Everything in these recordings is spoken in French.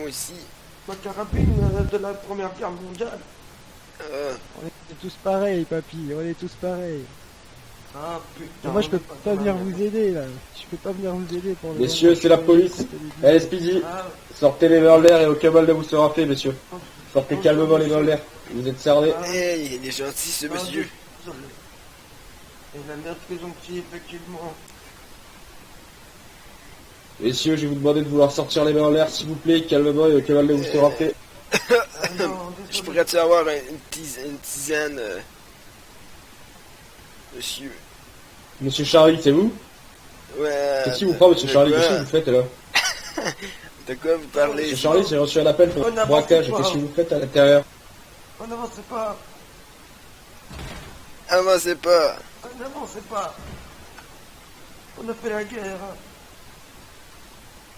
munitions ici. Ma carabine de la Première Guerre mondiale. On est tous pareils, papy, on est tous pareils. Ah putain. Et moi, je peux on est pas venir dans la vous aider, là. Je peux pas venir vous aider pour le Messieurs, moment. c'est la police. Allez, Speedy, sortez les mains en l'air et aucun mal ne vous sera fait, messieurs. Sortez calmement les mains en l'air. Vous êtes cernés. Eh, il est gentil ce monsieur. Désolé. Et la merde que gentil, effectivement. Messieurs, je vais vous demander de vouloir sortir les mains en l'air, s'il vous plaît, calmement et aucun mal ne vous sera fait. Non, Je désolé. pourrais-tu avoir une tisane, monsieur? Monsieur Charlie, c'est vous? Ouais. Qu'est-ce qui vous prend, monsieur de Charlie? quoi? Qu'est-ce que vous faites là? De quoi vous parlez? Monsieur Charlie, j'ai reçu un appel pour On avance braquage. pas. Qu'est-ce que vous faites à l'intérieur? On n'avance pas. Avancez pas. On n'avance pas. On a fait la guerre.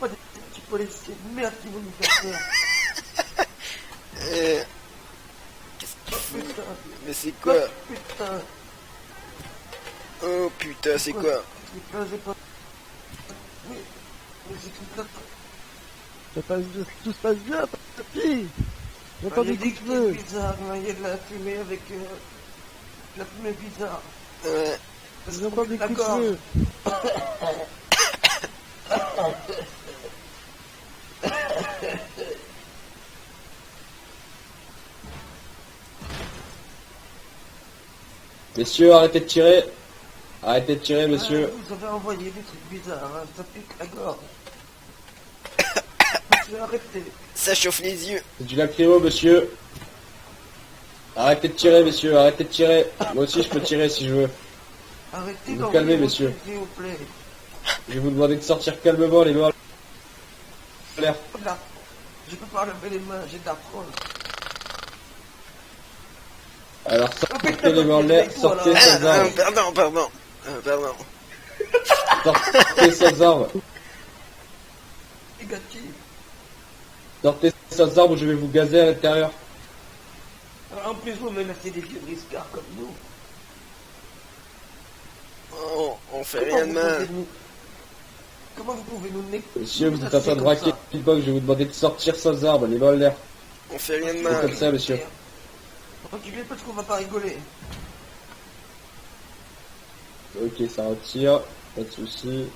Pas des petits policiers de merde qui vont nous faire peur. Eh, qu'est-ce qu'il Oh fout? putain. Mais c'est Oh quoi? putain. Oh putain, c'est quoi? Putain, j'ai pas. Mais c'est tout ça. Tout se passe bien, papy. J'entends Il y a des des coups de feu. trucs bizarres, il y a de la fumée avec de la fumée bizarre. Ouais. J'entends des coups de D'accord. feu. Messieurs, arrêtez de tirer. Arrêtez de tirer, monsieur. Vous avez envoyé des trucs bizarres, hein, ça pique la gorge. Monsieur, arrêtez. Ça chauffe les yeux. C'est du lacrymo, monsieur. Arrêtez de tirer, messieurs. Arrêtez de tirer. Moi aussi, je peux tirer si je veux. Arrêtez Vous d'envoyer calmez, vos monsieur. trucs, s'il vous plaît. Je vais vous demander de sortir calmement les mains en l'air. Là, je peux pas lever les mains, j'ai de la fraude. Alors, sortez les mains en l'air. Sortez sans armes. Pardon. Sortez sans armes. Négatif. Sortez sans armes ou je vais vous gazer à l'intérieur. En plus, vous menacez des vieux briscards comme nous. On fait rien de mal. Comment vous pouvez nous négocier? Monsieur, vous êtes en train de braquer une box. Je vais vous demander de sortir sans armes, les mains en l'air. On fait rien de C'est mal. comme ça, monsieur. Reculez parce qu'on va pas rigoler. Ok, ça retire. Pas de soucis.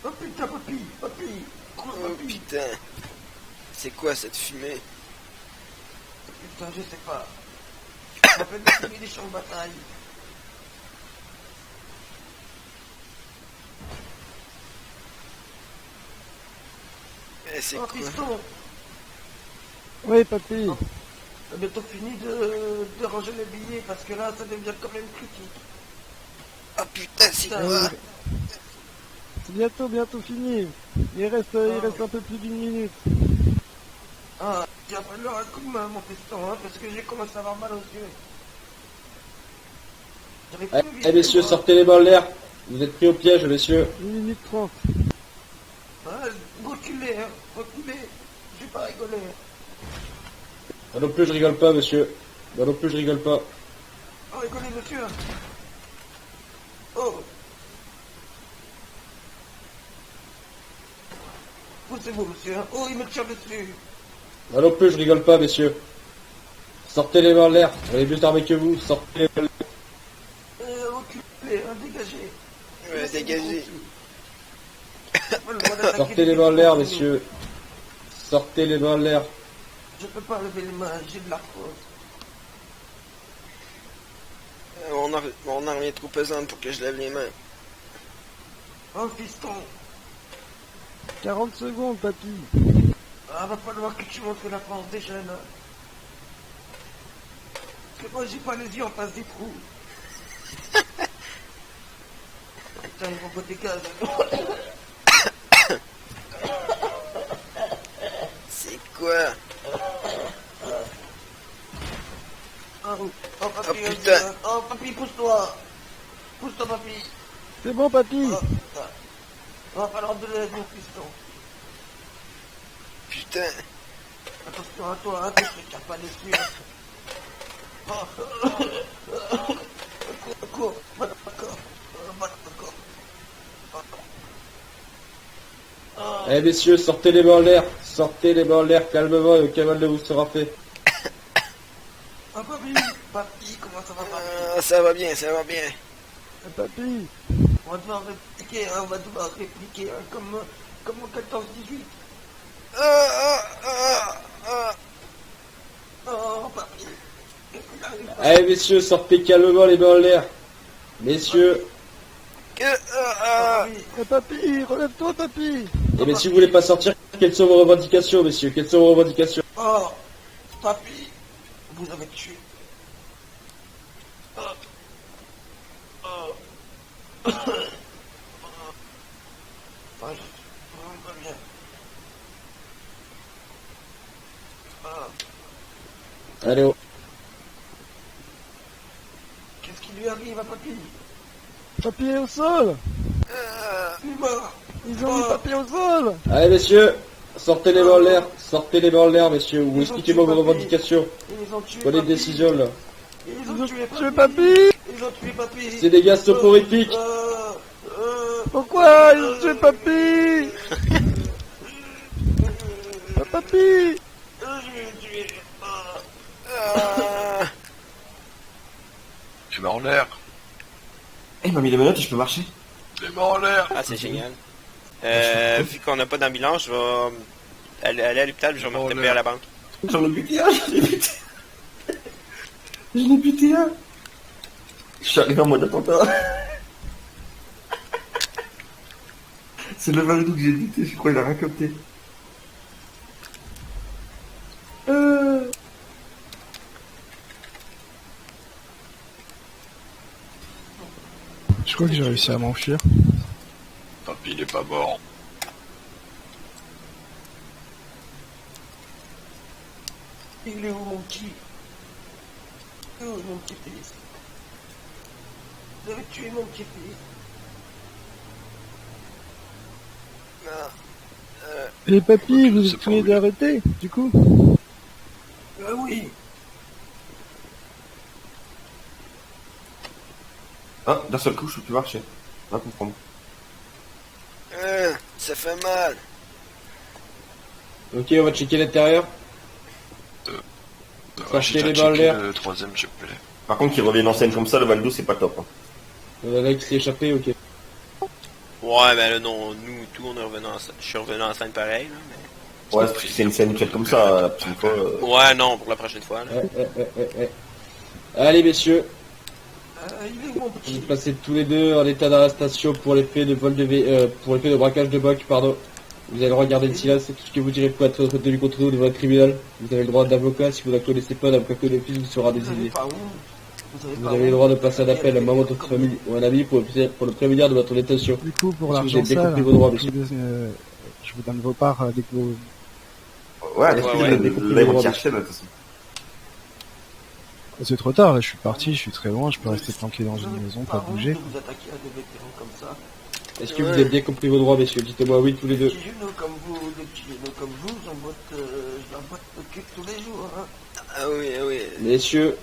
Oh putain, papy. Cours, Oh papy. putain. C'est quoi cette fumée? Putain, je sais pas. On appelle la fumée des champs de bataille. Eh, c'est Oh, quoi? piston. Oui, papy. On a bientôt fini de ranger les billets parce que là, ça devient quand même critique. Oh putain, c'est Putain, quoi? C'est bientôt fini. Il reste un peu plus d'une minute. Ah, il va falloir un coup de main, mon piston, hein, parce que j'ai commencé à avoir mal aux yeux. J'arrive plus à Eh, viser, messieurs, moi. sortez les mains en l'air. Vous êtes pris au piège, messieurs. 1 minute 30. Ah, reculez, hein, reculez. Je vais pas rigoler. Moi non plus, je rigole pas, monsieur. Moi non plus, je rigole pas. Oh, rigolez, monsieur. Oh. Poussez-vous, monsieur. Oh, il me tire dessus. Moi non plus, je rigole pas, messieurs. Sortez les mains en l'air. On est mieux armés que vous. Sortez les mains en l'air. Reculez, hein, dégagez. Ouais, dégagez. Sortez les mains en l'air, messieurs. Sortez les mains en l'air. Je peux pas lever les mains, j'ai de la fraude. Mon arme est trop pesante pour que je lève les mains. Oh, piston. 40 secondes, papy. Ah, va falloir que tu montres la force des jeunes. Hein. Parce que moi, j'ai pas les yeux en face des trous. Putain, ils vont botter des gaz. C'est quoi? Oh, papy, Oh, putain. oh, papy, pousse-toi. Pousse-toi, papy. C'est bon, papy. Oh, putain. Va falloir de l'aide, mon piston. Putain. Attention à toi, hein, que je te casse pas les yeux. Oh. Cours, va dans le corps. Va dans le corps. Eh messieurs, sortez les mains en l'air. Sortez les mains en l'air, calmement et aucun mal ne vous sera fait. Ah, papy, comment ça va, papy? Ça va bien, ça va bien. Papy, On va devoir répliquer, hein, comme en 14-18. Oh, papy. Allez messieurs, sortez calmement les mains en l'air. Messieurs, papy, relève-toi, papy. et mais si vous voulez pas sortir, quelles sont vos revendications, messieurs? Quelles sont vos revendications? Oh, papy, vous avez tué. Oh. Oh. Oh, je suis vraiment pas bien. Oh. Allez, oh. Qu'est-ce qui lui arrive à papy? Papy est au sol. Il est mort. Ils ont mis papy au sol. Allez messieurs, sortez les mains en l'air. Sortez les mains en l'air, messieurs. Vous expliquez-moi vos revendications. Ils ont tué Prenez papy. des décisions là. Ils ont tué Je papy. papy. Ils ont tué papy. C'est des gars soporifiques. Pourquoi ils ont tué papy? Papy. Je vais le tuer. Les mains en l'air. Eh, il m'a mis les menottes et je peux marcher. Les mains en l'air. Ah, c'est génial. Vu qu'on n'a pas d'ambulance, je vais aller à l'hôpital, je vais me retaper à la banque. J'en ai buté un, j'en ai buté. J'en ai buté un. Je suis arrivé en mode attentat. C'est le Valdo que j'ai buté, je crois qu'il a rien capté. Je crois que j'ai réussi à m'enfuir. Papy, il est pas mort. Il est où mon petit? Où est mon petit-fils? Vous avez tué mon petit-fils? Et papy, vous C'est êtes pas prié oui. d'arrêter, du coup? Ah oui. Ah, d'un seul coup, je peux plus marcher. Va comprendre. Ça fait mal. Ok, on va checker l'intérieur. Sortez les mains en l'air. Le troisième, s'il vous plaît. Par contre, qu'il revienne en scène comme ça, le Valdo, c'est pas top. Hein. On a là qui s'est échappé, ok. Ouais, mais là, non, nous, tout, on est revenu en scène. Je suis revenu en scène pareil, là, mais... Ouais, parce que c'est une scène faite comme ça, la prochaine fois. Ouais, non, pour la prochaine fois, là. Allez messieurs, Il est où mon vous petit? passez tous les deux en état d'arrestation pour les faits de vol de pour les faits de braquage de banque, pardon. Vous avez le droit de garder le silence, c'est tout ce que vous direz pour être retenu contre nous devant le tribunal. Vous avez le droit d'avocat, si vous ne connaissez pas, d'avocat que d'office vous sera Vous savez désigné. pas où? Vous avez le droit de passer un appel à un membre de votre famille ou un ami pour le prévenir de votre détention. Du coup, pour Est-ce que vous l'argent avez bien sale, compris vos droits, je monsieur? vous donne vos parts dès que vous... Ouais, Est-ce que ouais, vous avez bien compris là, ils vos vont droits, chercher, là, de toute façon. C'est trop tard, là, je suis parti, je suis très loin, je peux rester tranquille dans une maison, pas honte bouger. de vous attaquer à des vétérans comme ça. Est-ce que vous avez bien compris vos droits, messieurs? Dites-moi oui tous les deux. Des petits genoux comme vous, j'en botte, je leur botte le cul tous les jours, hein. Ah oui, ah oui. Messieurs,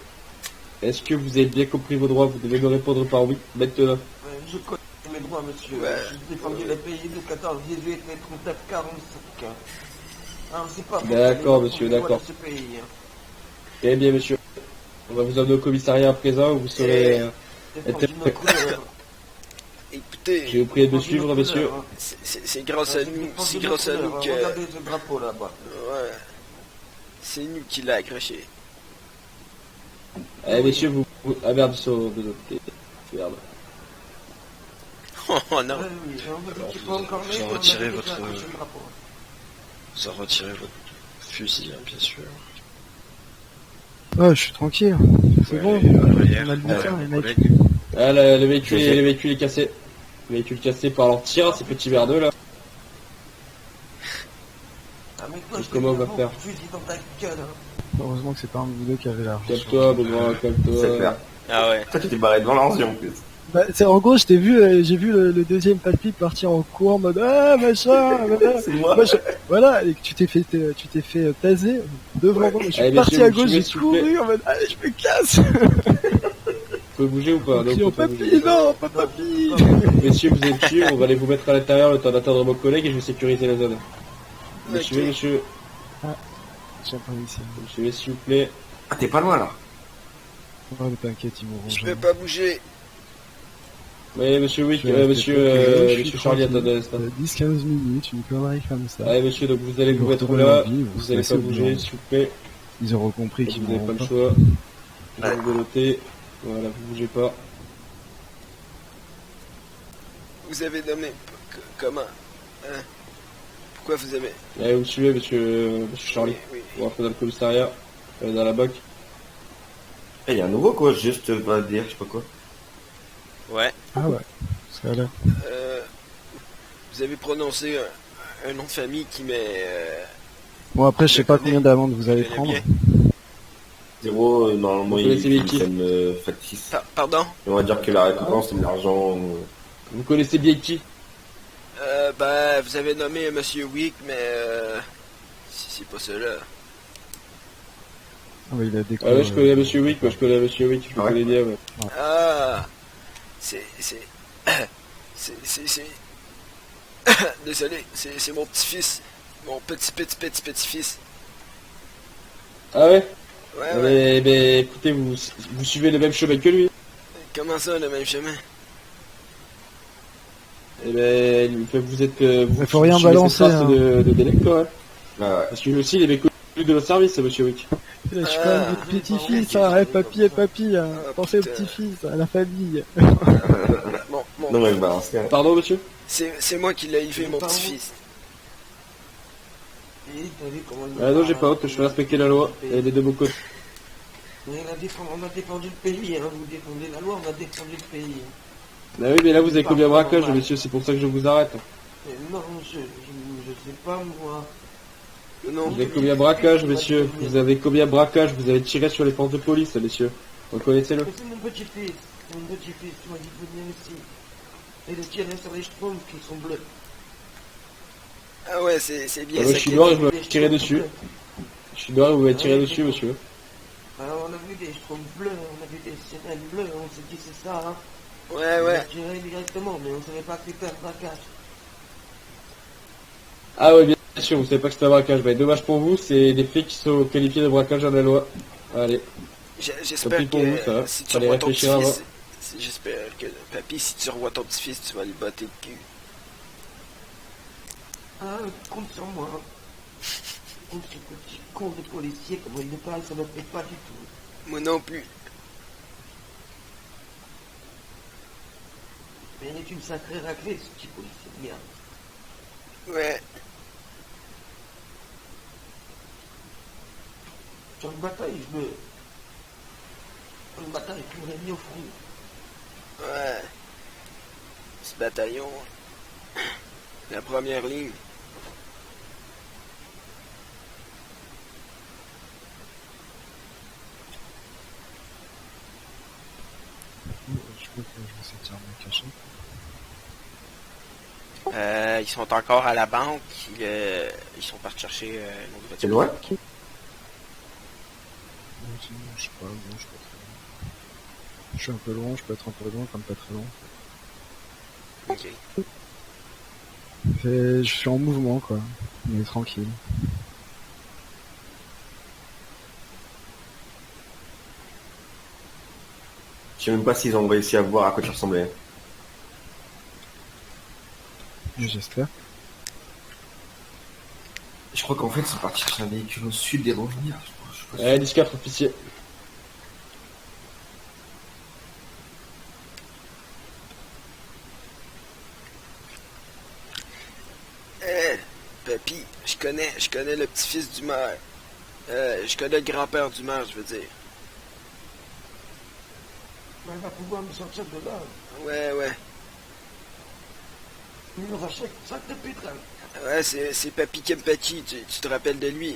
est-ce que vous avez bien compris vos droits? Vous devez me répondre par oui, maintenant. Je connais mes droits, monsieur. Ouais. J'ai défendu les pays de 14, 18, les 39, 45. Alors, c'est pas D'accord, vous, monsieur, les lois d'accord. de ce pays, hein. Eh bien, monsieur, on va vous emmener au commissariat à présent, où vous serez... Défendu nos couleurs. Écoutez, Je vais vous prier de me Défendu suivre, nos messieurs. couleurs, hein. c'est grâce à J'ai nous, défendu c'est nos grâce à couleurs, nous hein. que... Regardez ce drapeau là-bas. Ouais. C'est nous qui l'a accroché. Eh, messieurs, Ah merde, ils sont de l'autre côté. Merde. Oh non. Ouais, oui, on vous dit qu'il faut encore vous en mais on retirez avait déjà votre- accroché le drapeau. Vous en retirez votre fusil, hein, bien sûr. Ouais, je suis tranquille, c'est bon. On On a le butin, les mecs. Ah, le véhicule est cassé. Le véhicule cassé par leur tir, ces petits verdeux là. Ah, mais toi, je Comment on va te faire? fusil dans ta gueule, hein. Heureusement que c'est pas un de vous deux qui avait l'argent. Calme-toi, Benoît, C'est calme-toi. clair. Ah ouais. Toi, tu t'es barré devant l'orgie, en plus. Bah, en gros, j'ai vu le deuxième papy partir en courant en mode ah machin, voilà. C'est moi. Voilà, et que tu t'es fait taser devant moi. Je suis Allez, parti messieurs, à vous gauche, suivez, j'ai s'il vous plaît. couru en mode allez, je me casse. pouvez bouger ou pas? Non, Crions vous pouvez pas papy, bouger. non, pas papy. Messieurs, vous êtes dessus, on va aller vous mettre à l'intérieur le temps d'attendre vos collègues et je vais sécuriser la zone. Monsieur, Ok. monsieur, J'ai pas ici. monsieur, s'il vous plaît. Ah, t'es pas loin là. Oh, mais t'inquiète, ils mourront Je jamais. peux pas bouger. Oui, monsieur Wick, Je vais monsieur, rester tranquille, monsieur Charlie, attendez un instant. 10-15 minutes, une connerie comme ça. Ouais, monsieur, donc vous allez vous Vous mettre retournez là, en vie, vous allez passez pas au bouger, bureau. s'il vous plaît. Ils auront compris qu'ils Vous n'avez mourront pas le pas. choix. Je vais vous noter. Voilà, vous bougez pas. Vous avez nommé comment? Hein? Pourquoi vous avez... Allez, vous me suivez, monsieur Charlie. Oui, On va rentrer dans le commissariat, dans la BAC. Eh, y a un nouveau quoi, juste va dire, je sais pas quoi. Ouais. Ah ouais, ça a l'air. Vous avez prononcé un nom de famille qui m'est... Bon, après, je sais pas combien d'amende vous allez je connais prendre. bien. 0, normalement, Vous il connaissez fait bien qui une peine factice. Pardon? Et on va dire que la récompense, c'est de l'argent. Vous connaissez bien qui? Ben, vous avez nommé Monsieur Wick, mais c'est pas cela. Ah ouais, il a Ah découvert. ouais, je connais monsieur Wick, moi je connais monsieur Wick, je le Ouais. connais bien, ouais. Ah, c'est... Désolé, c'est mon petit-fils. Mon petit-fils. Ah ouais? Ouais, ouais. Mais écoutez, vous suivez le même chemin que lui. Comment ça, le même chemin? Eh ben, vous êtes... vous faut rien suivez balancer, cette race hein. de délinquants, hein. Ouais, ouais. Parce que lui aussi, il est connu de notre service, monsieur Wick. Je suis quand même votre petit-fils, hein, ouais, papy et papy, hein. Ah, Pensez au putain. petit-fils, à la famille. Bon, Non, mais je balance rien. Pardon, monsieur? c'est moi qui l'ai élevé, mon Pardon? petit-fils. Et t'as vu comment il Ah non, parle, j'ai pas honte, je fais respecter la loi, et des deux beaux côtés. Mais on a défendu le pays, hein. Vous défendez la loi, on a défendu le pays. Ah oui, mais là, vous avez commis un braquage, monsieur, c'est pour ça que je vous arrête. Mais non, je sais pas, moi. Non, Vous avez commis un braquage, monsieur. Vous avez commis un braquage, vous avez tiré sur les forces de police, monsieur. Reconnaissez-le. Mais c'est mon petit-fils. C'est mon petit-fils, tu m'as dit de venir ici. Et de tirer sur les schtroumpfs qui sont bleus. ah ouais, c'est bien Ah ouais, ça. je suis qui- noir et je vais tirer dessus. Je suis noir et vous m'avez tiré dessus, monsieur. Alors on a vu des schtroumpfs bleus, on a vu des sirènes bleues, on s'est dit c'est ça, hein. Ouais, On a ouais. tiré directement, mais on savait pas que c'était un braquage. Ah ouais, bien sûr, vous savez pas que c'est un braquage. Bah, dommage pour vous, c'est des faits qui sont qualifiés de braquage dans la loi. Allez. J'espère Tant pis pour vous, ça va. que si tu Fallait revois ton réfléchir petit-fils... J'espère que, papy, si tu revois ton petit-fils, tu vas lui botter le cul. Ah, compte sur moi. Compte sur ce petit con de policier, comment il me parle, ça me plaît pas du tout. Moi non plus. Mais il est une sacrée raclée, ce petit policier de merde. Ouais. Sur le bataille, je me... Sur le bataille, je m'aurais mis au front. Ouais. Ce bataillon. La première ligne. Je peux que je vais essayer de tirer mes cachets. Ils sont encore à la banque. Ils sont partis chercher une autre C'est voiture. loin? Je sais pas, bon, je suis pas très loin. Je suis un peu loin, je peux être un peu loin, comme pas très loin. Ok. Je suis en mouvement, quoi. Mais tranquille. Je sais même pas s'ils ont réussi à voir à quoi tu ressemblais. Mais j'espère. Je crois qu'en fait, ils sont partis chercher un véhicule au sud et revenir. Je sais pas. Allez, 10-4, officier. Papy, je connais le petit-fils du maire. Je connais le grand-père du maire, je veux dire. Mais elle va pouvoir me sortir de là. Ouais, ouais. Il me rachète sac de putain. Ouais, c'est Papy Kempachi, tu te rappelles de lui?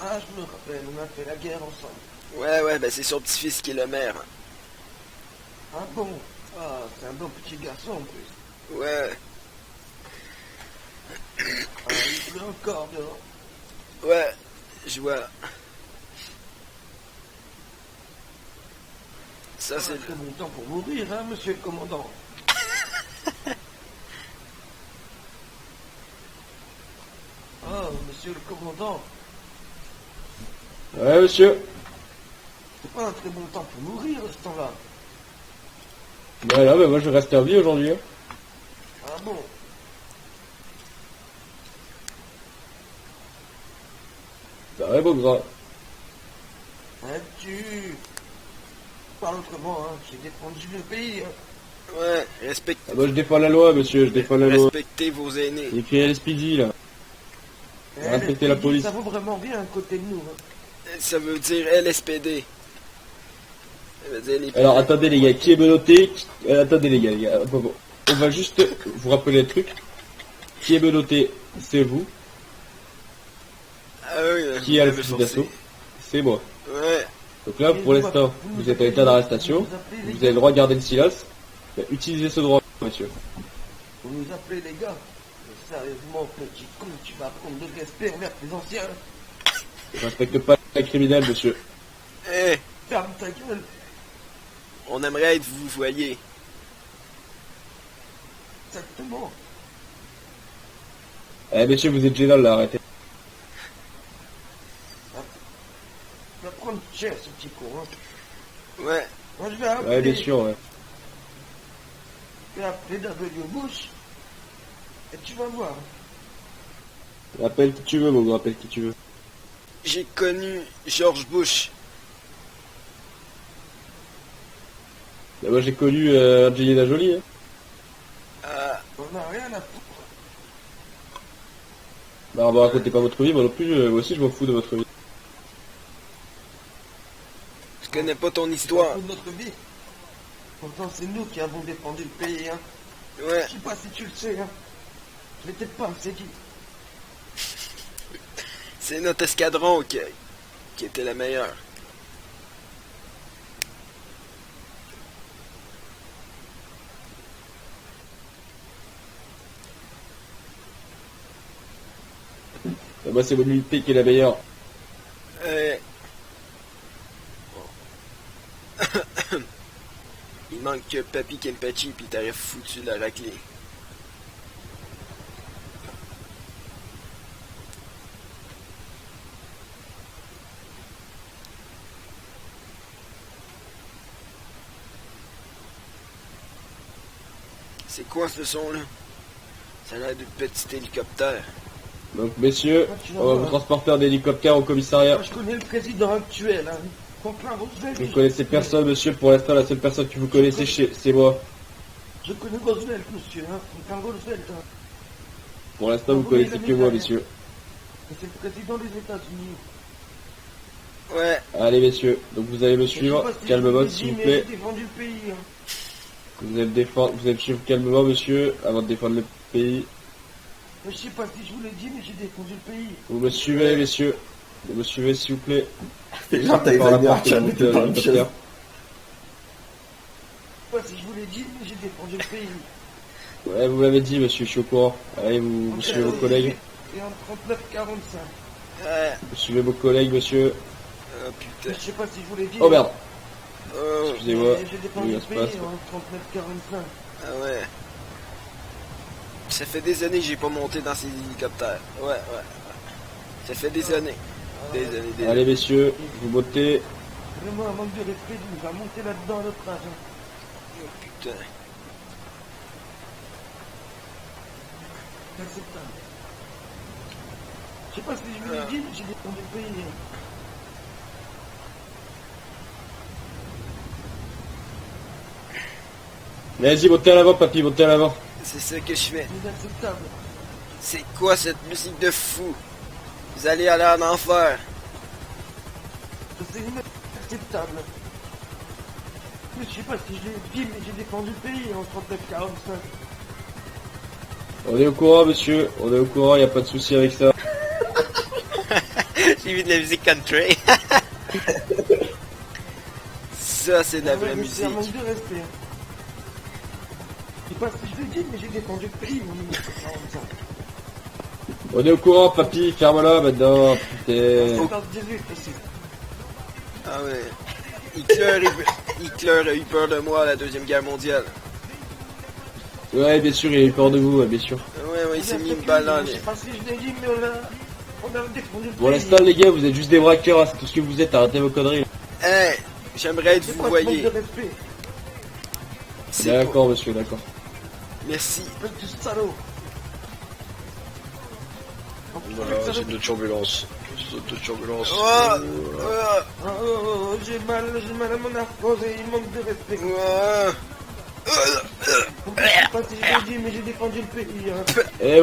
Ah, je me rappelle, on a fait la guerre ensemble. Ouais, ben c'est son petit-fils qui est le maire. Ah bon? Ah, c'est un bon petit garçon en plus. Ouais. Ah, il pleut encore dehors. Ouais, je vois. Ça, c'est un très bon temps pour mourir, hein, monsieur le commandant. Oh, monsieur le commandant, Ouais, monsieur. c'est pas un très bon temps pour mourir, ce temps-là. Voilà, bah moi je reste en vie aujourd'hui. Hein. Ah bon? Bah ouais, bon gras. Hein, tu parles autrement, hein. J'ai défendu le pays, hein. Ouais, Ah bah je défends la loi, monsieur, je défends la loi. respectez vos aînés. Il écrit LSPD là. Respectez la police. Ça vaut vraiment rien à côté de nous, hein. Ça veut dire LSPD. Ça veut dire les Alors attendez les gars, qui est menotté attendez les gars, bon. On va juste vous rappeler le truc. Qui est menotté, c'est vous. Ah oui, Qui a le j'avais fusil forcé. d'assaut, c'est moi. Ouais. Donc là, pour l'instant, vous êtes en état d'arrestation. Vous avez le droit de garder le silence. Bah, utilisez ce droit, monsieur. Vous nous appelez les gars. Mais sérieusement, petit con, tu vas apprendre de respect envers tes anciens. Je respecte pas les criminels, monsieur. Eh, Ferme ta gueule. on aimerait être vous voyez. Exactement. Eh monsieur, vous êtes gênant là, arrêtez. Tu vas prendre cher, ce petit con, hein. Ouais. Moi, je vais appeler. Ouais, bien sûr, ouais. Je vais appeler W. Bush. Et tu vas voir. Appelle qui tu veux, mon gars, appelle qui tu veux. J'ai connu George Bush. Bah, moi j'ai connu Angelina Jolie, hein. On n'a rien à foutre. Bah, racontez pas votre vie, moi non plus, moi aussi je m'en fous de votre vie. Je connais pas ton C'est histoire. pas de notre vie. Pourtant, c'est nous qui avons défendu le pays, hein. Ouais. Je sais pas si tu le sais, hein. Je l'ai peut-être pas, c'est dit. C'est notre escadron qui était la meilleure. Bah, moi c'est mon unité qui est la meilleure. Il manque que Papi Kempachi pis t'aurais foutu la raclée. C'est quoi ce son là? Ça a l'air de petit hélicoptère. Donc messieurs, on va vous transporter en hélicoptère au commissariat. Moi, je connais le président actuel, hein. Franklin Roosevelt. Vous connaissez personne, monsieur, pour l'instant la seule personne que vous connaissez c'est moi. Je connais Roosevelt, monsieur, hein. Franklin Roosevelt, hein. Pour l'instant vous connaissez que moi, messieurs. Et c'est le président des États-Unis. Ouais. Allez messieurs, donc vous allez me suivre, calmement s'il vous plaît. J'ai défendu le pays, hein. Vous allez me suivre calmement monsieur, avant de défendre le pays. Je sais pas si je vous l'ai dit, mais j'ai défendu le pays. Vous me suivez messieurs. Vous me suivez s'il vous plaît. Les gens, t'as Par la examiné porte, Archer, vous mais mettez t'es dans pas une chaise. l'hélicoptère. Je sais pas si je vous l'ai dit, mais j'ai défendu le pays. Ouais, vous m'avez dit monsieur, je suis au courant. Allez, vous suivez vos collègues. Et en 39-45. Vous suivez vos collègues monsieur. Oh putain. Je sais pas si je vous l'ai dit. Oh merde, Oh. excusez-moi. mais j'ai défendu Oui, le ça se pays passe. en 39-45. Ah ouais. Ça fait des années que j'ai pas monté dans ces hélicoptères. Ouais. Ça fait des années. Des années. Allez messieurs, vous montez. Vraiment un manque de respect, il nous a monté là-dedans à notre âge. Hein. Oh putain. C'est acceptable. Je sais pas si je vous l'ai dit, mais j'ai défendu le pays. Hein. Vas-y, montez à l'avant papy, montez à l'avant. C'est ça que je fais. C'est inacceptable. C'est quoi cette musique de fou? Vous allez aller en enfer. C'est inacceptable. Mais je sais pas si je l'ai dit, mais j'ai défendu le pays en 39-45. On est au courant monsieur, on est au courant, y a pas de souci avec ça. J'ai vu de la musique country. Ça, c'est de la vraie C'est un musique. manque de respect. Je sais pas si je l'ai dit, mais j'ai défendu le pays en 1945. On est au courant papy, ferme-la maintenant, putain. En 18 aussi. Ah ouais. Hitler a eu peur de moi à la Deuxième Guerre mondiale. Ouais, bien sûr, il a eu peur de vous, ouais, bien sûr. Ouais, il s'est mis une balle dans Je les... sais pas si je l'ai dit, mais on a défendu le Pour pays. l'instant, les gars, vous êtes juste des braqueurs, hein, c'est tout ce que vous êtes, arrêtez vos conneries. Hey, j'aimerais être C'est vous quoi ce manque voyez. de respect? C'est pas... D'accord, monsieur, d'accord. Merci. Tu salaud. Voilà, c'est de turbulence. De turbulence. J'ai mal à mon arthrose et il manque de respect. Je sais pas si je l'ai dit, mais j'ai défendu le pays. Hein. Et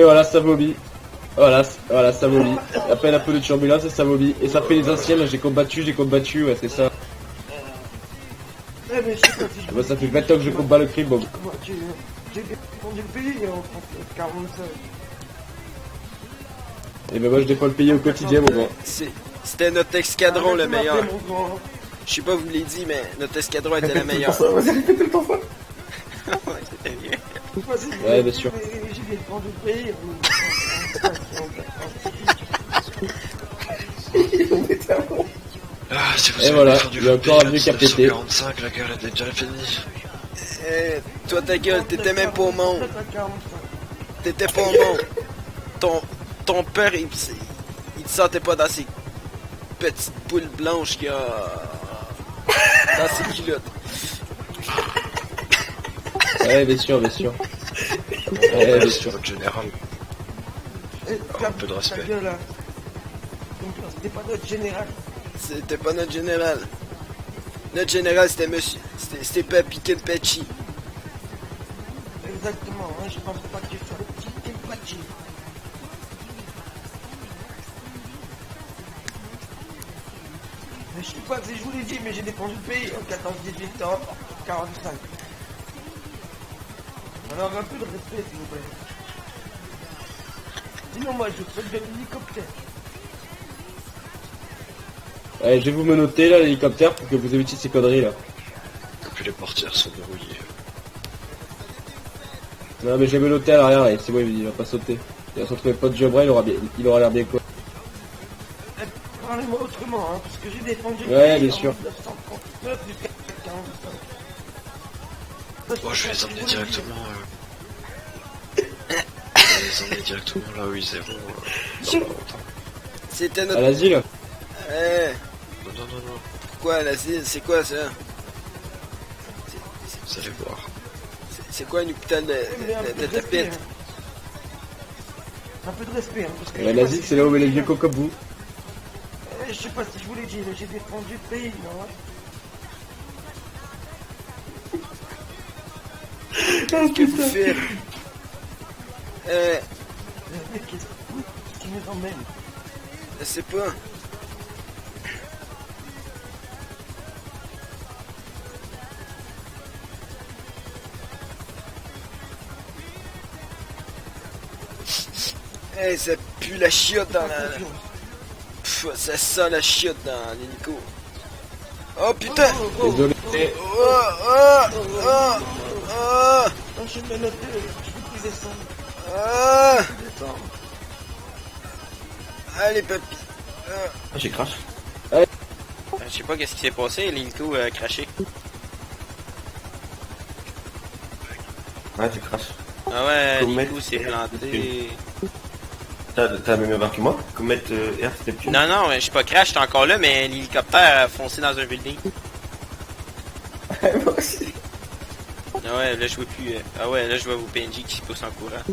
voilà, ça vomit. Voilà, ça vomit. À peine un peu de turbulence et ça vomit. Et ça fait les anciennes, j'ai combattu, ouais, c'est ça. Eh, mais je sais pas si je Bah, ça fait 20 ans que je combats le crime, bon. Comment j'ai défendu le pays en 45. Et ben moi je défends le pays au quotidien, mon gars. C'était notre escadron le meilleur. Mon grand. Je sais pas vous l'avez dit, mais notre escadron était le Répète tout le meilleur. temps ça, vas-y, répète tout le temps ça. Ouais, c'était bien. Moi, si je Ouais, l'ai bien dit, sûr. mais j'ai défendu le pays. Ah, si vous Et avez voilà, défendu il y a votre encore pays un en vieux qui a pété. 1945, la guerre était déjà finie. Toi ta gueule, t'étais même pas au monde. 45. T'étais pas au monde. Ton père, il te sentait pas dans ses petites poules blanches qu'il y a dans ses culottes. Ouais, bien sûr, bien sûr. Ouais, bien c'est sûr. votre général. Un peu de respect. C'était pas notre général. C'était pas notre général. Notre général, c'était monsieur. C'était Papy Kenpachi. Exactement, hein, je pense pas que tu sois le petit Kenpachi. Mais je sais pas si je vous l'ai dit, mais j'ai défendu le pays en 14-18 ans, 45. Alors un peu de respect, s'il vous plaît. Sinon, moi, je saute de l'hélicoptère. Allez, je vais vous me noter là, l'hélicoptère, pour que vous évitiez ces conneries là. Et puis les portières sont verrouillées. Non, mais je vais me noter à l'arrière, là, c'est bon, il va pas sauter. Il va se retrouver pas de Jobra, il aura l'air bien quoi. Parlez-moi autrement, hein, parce que j'ai défendu le Ouais, pays bien sûr. en 1939 jusqu'à 45. Bon, je vais les emmener directement. Je vais les emmener directement là où ils iront. Dans pas longtemps. C'était À notre... l'asile. Eh, Non. pourquoi l'asile? C'est quoi ça? Vous allez voir. C'est quoi un hôpital de respect, tapette? hein. Un peu de respect, hein, parce que L'asile, c'est là où met les vieux cocobous. je sais pas si je vous l'ai dit, mais j'ai défendu le pays, non? Qu'est-ce que vous faites? Mais qu'est-ce qui nous emmène? Je sais pas. Ça pue la chiotte dans la... Pff, ça sent la chiotte dans l'hélico. Oh putain! Désolé. Je me note, je peux plus descendre. Allez papy. Ah, j'ai crash. Je sais pas qu'est-ce qui s'est passé, l'hélico a craché. Ouais, j'ai crash. Ah ouais, Comet. l'hélico s'est planté. T'as la même erreur que moi? Comet R, c'était plus. Non, non, je suis pas crash, j'étais encore là, mais l'hélicoptère a foncé dans un building. Moi aussi. Ah ouais, là je vois plus. Ah ouais, là je vois vos PNJ qui se poussent en courant.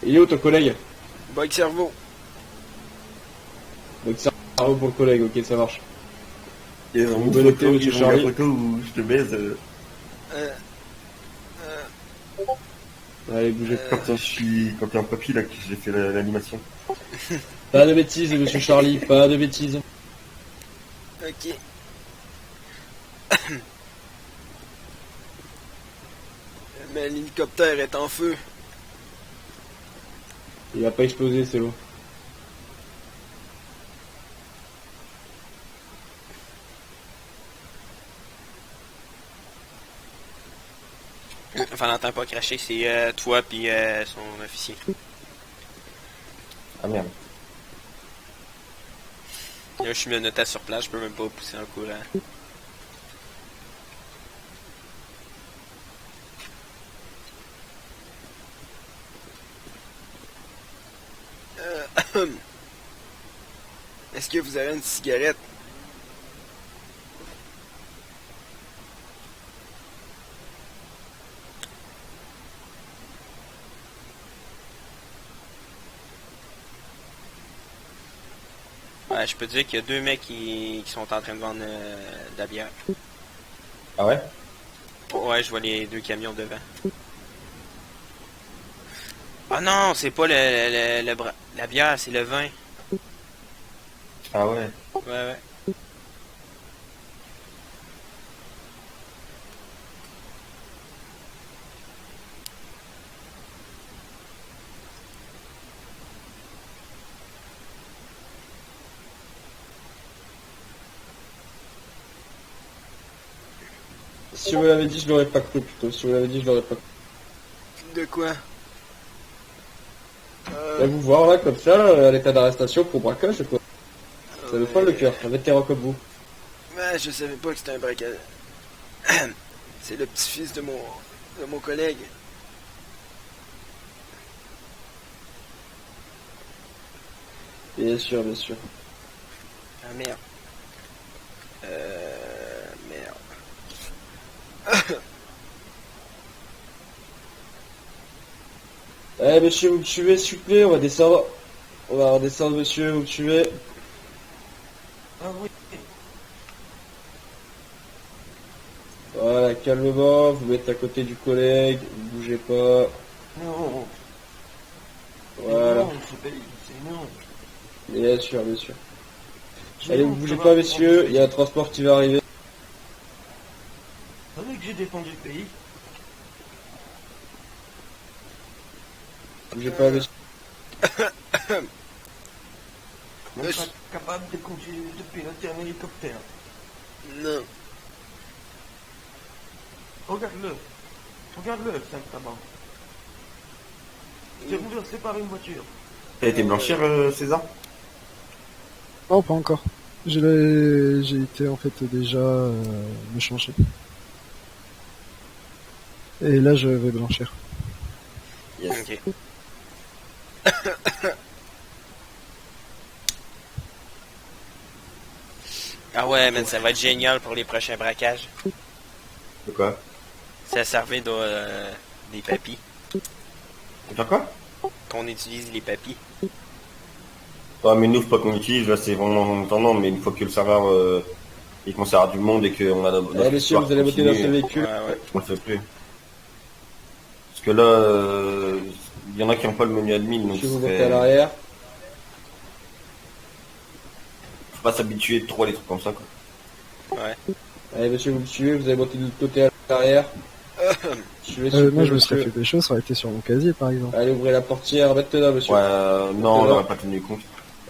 Il est où ton collègue? Bug cerveau. Donc ça pour le collègue, ok, ça marche. Ils ont Vous une me notez, photo, monsieur ils ont Charlie. une photo où je te baise Allez, bougez. quand t'es un papy là que j'ai fait l'animation. Pas de bêtises, monsieur Charlie, pas de bêtises. Ok. Mais l'hélicoptère est en feu. Il va pas exploser, c'est bon. Valentin pas craché, c'est toi puis son officier. Ah merde. Là, je suis menotté sur place, je peux même pas pousser en courant. Est-ce que vous avez une cigarette? Ouais, je peux te dire qu'il y a deux mecs qui sont en train de vendre de la bière. Ah ouais? Ouais, je vois les deux camions devant. Ah non, c'est pas la bière, c'est le vin. Ah ouais. Ouais, ouais. Si vous l'avez dit, je l'aurais pas cru plutôt. Si vous l'avez dit, je l'aurais pas cru. De quoi? Là, vous voir là, comme ça, à l'état d'arrestation pour braquage, quoi. Ça me prend le cœur, un vétéran comme vous. Ouais, je savais pas que c'était un braquage. C'est le petit-fils de mon collègue. Bien sûr, bien sûr. Ah merde. Merde. Eh, monsieur, vous me tuez, s'il vous plaît, on va descendre. On va redescendre, monsieur, vous me tuez. Ah oui. Voilà, calmement, vous mettez à côté du collègue, vous bougez pas. Non. Voilà, Non, c'est non. bien sûr, bien sûr. J'ai Allez, non, vous bougez ça pas, va. messieurs, il y a un transport qui va arriver. Vous savez que j'ai défendu le pays. Bougez pas, messieurs. Même Wesh. pas capable de conduire, de piloter un hélicoptère. Non. Regarde-le. Regarde-le, ça là-bas. C'est renversé par une voiture. T'as été blanchir, César? Non, pas encore. J'ai été en fait déjà me changer. Et là, je vais blanchir. Ok. Ah ouais, man, ça va être génial pour les prochains braquages. De quoi? Ça servait des papis. De faire quoi? Qu'on utilise les papis. Ouais, mais nous, faut pas qu'on utilise, là, c'est vraiment tendance, mais une fois que le serveur, il commence à avoir du monde et qu'on a notre Eh, messieurs, histoire vous allez monter dans ce continue, Ouais, véhicule. ouais. on le fait plus. Parce que là, il y en a qui n'ont pas le menu admin, donc Monsieur, vous ça montez fait- à l'arrière. faut pas s'habituer trop à des trucs comme ça, quoi. Ouais. Allez, monsieur, vous me suivez, vous allez monter de l'autre côté à l'arrière. Suivez, Moi, suivez, je me serais monsieur. fait des choses, ça aurait été sur mon casier, par exemple. Allez, ouvrez la portière, mettez là, monsieur. Ouais, non, on Alors. n'aurait pas tenu compte.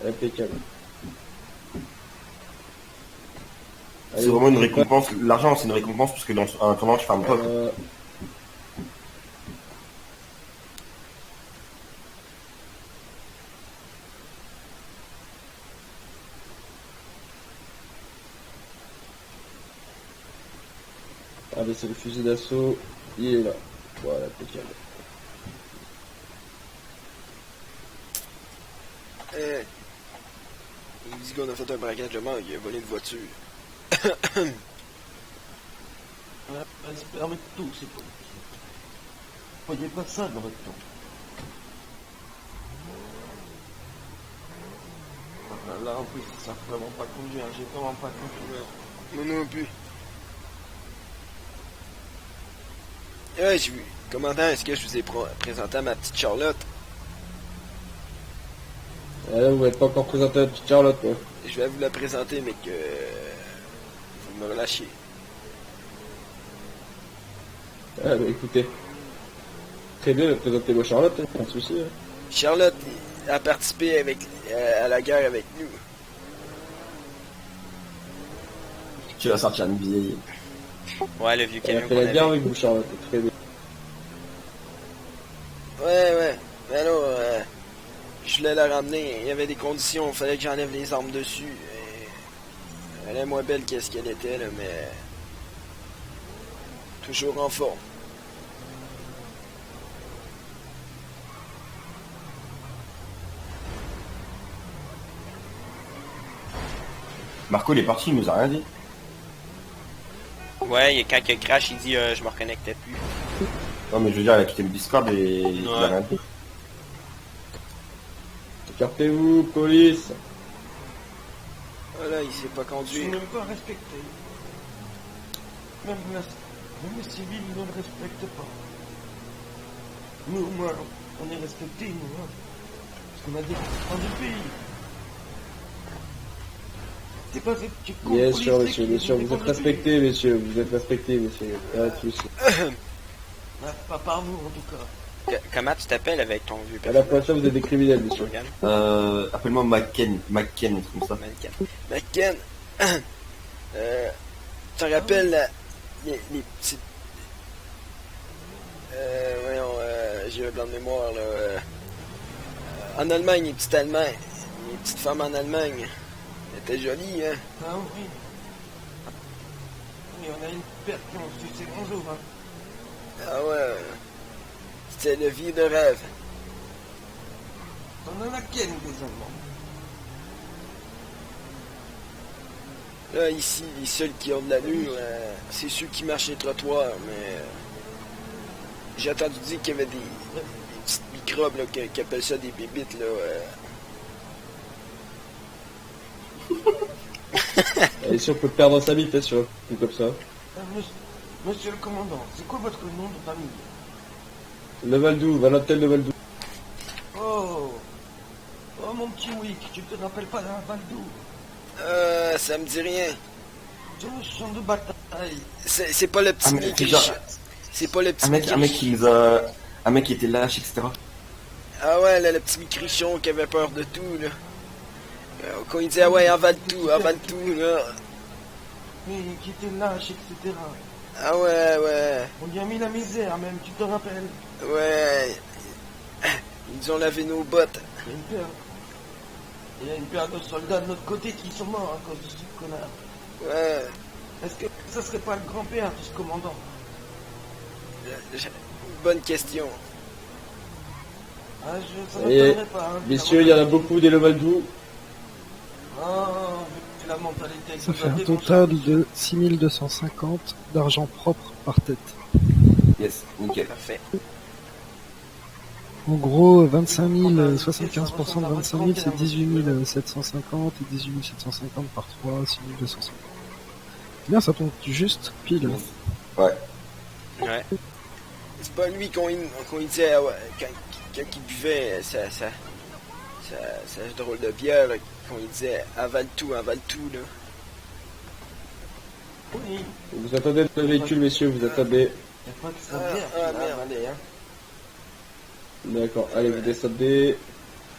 Impeccable. C'est vraiment une récompense. L'argent, c'est une récompense parce que dans un tournoi, je ferme pas. quoi. Allez, c'est le fusil d'assaut. Il est là. Voilà, impeccable. Il dit qu'on a fait un braquage de mort, il a volé une voiture. C'est avec tout, c'est pas. Voyez pas ça dans votre temps. Là, en plus, ça savent vraiment pas conduire. J'ai vraiment pas conduire. Moi non plus. Ouais, j'ai vu. Commandant, est-ce que je vous ai présenté à ma petite Charlotte? Là, vous n'êtes pas encore présenté à la petite Charlotte, quoi. Je vais vous la présenter, mais que vous me relâchiez. Ah, bah écoutez. Très bien, présentez-moi Charlotte, hein, pas de soucis. Hein. Charlotte a participé à la guerre avec nous. Tu vas sortir une vieille. Ouais, le vieux Elle a camion fait qu'on la guerre avait. avec vous, Charlotte. Très bien. Ouais, ouais. Mais non, je voulais la ramener. Il y avait des conditions, il fallait que j'enlève les armes dessus. Et elle est moins belle qu'est-ce qu'elle était, là, mais toujours en forme. Marco, il est parti, il nous a rien dit. Ouais, et quand il crash, il dit je me reconnectais plus. Non, mais je veux dire, il a quitté le Discord et il a rien dit. Écartez-vous, police. Voilà, il s'est pas Je suis conduit. même pas respecté. Même les civils ne le respectent pas. Nous, au moins, on est respectés, nous, hein. Parce qu'on a des défendu du pays. C'est pas fait que tu comptes Bien pour sûr, les monsieur, flics bien qui sûr, nous vous êtes défendent le pays. respecté, messieurs, vous êtes respecté, messieurs. Pas de soucis. Ouais, pas par nous, en tout cas. Comment tu t'appelles avec ton vieux À la fois ça, vous êtes des criminels, messieurs. Morgan? Appelle-moi Macken, comme ça. Mannequin. McKen, tu te rappelles les petites... voyons, j'ai un blanc de mémoire, là. En Allemagne, les petites Allemandes, les petites femmes en Allemagne, elles étaient jolies, hein? Ah oui. Oui, on a une perte qui ont su ses bonjours, hein. Ah ouais, c'était le vie de rêve. On en a quel, des Allemands? Là, ici, les seuls qui ont de l'allure, c'est ceux qui marchent les trottoirs, mais... j'ai entendu dire qu'il y avait des petites microbes, là, qui appellent ça des bébites, là. Et si on peut perdre sa bite, hein, sur un coup comme ça. Monsieur le commandant, c'est quoi votre nom de famille? Le Valdou, Valentin de Valdou. Oh. Oh, mon petit Wick, tu te rappelles pas d'un Valdou? Ça me dit rien. C'est un champ de bataille. C'est pas le petit Ah, mais Mickey. déjà, C'est pas le petit un mec Mickey. qui nous a... Un mec qui était lâche, etc. Ah ouais, là, le petit Micrichon qui avait peur de tout, là. Quand il disait, ah ouais, avale tout, là. Mais qui était lâche, etc. Ah ouais, ouais, On lui a mis la misère, même, tu te rappelles? ouais. Ils nous ont lavé nos bottes. Il y a une paire. Il y a une paire de soldats de notre côté qui sont morts à cause de ce connard. Ouais. Est-ce que ça serait pas le grand-père de ce commandant? Bonne question. Ah, ça Et, m'étonnerait pas. Hein, messieurs, il y en a beaucoup des Le Valdou. Oh, vu la mentalité Ça que fait un vous avez, total mon cher. de 6250 d'argent propre par tête. Yes, nickel. Parfait. En gros, 25 000, 75% de 25 000, c'est 18 750, et 18 750 par 3, 6 250. Bien, ça tombe juste pile. Ouais. Ouais. C'est pas lui qu'on il disait, ah ouais, quand il buvait ça drôle de bière, là, qu'on il disait, avale tout, là. Oui, Vous attendez le véhicule, messieurs, vous attendez. y a pas que ça Ah, bière ah, qui va merde. avaler, hein. D'accord, allez, vous descendez.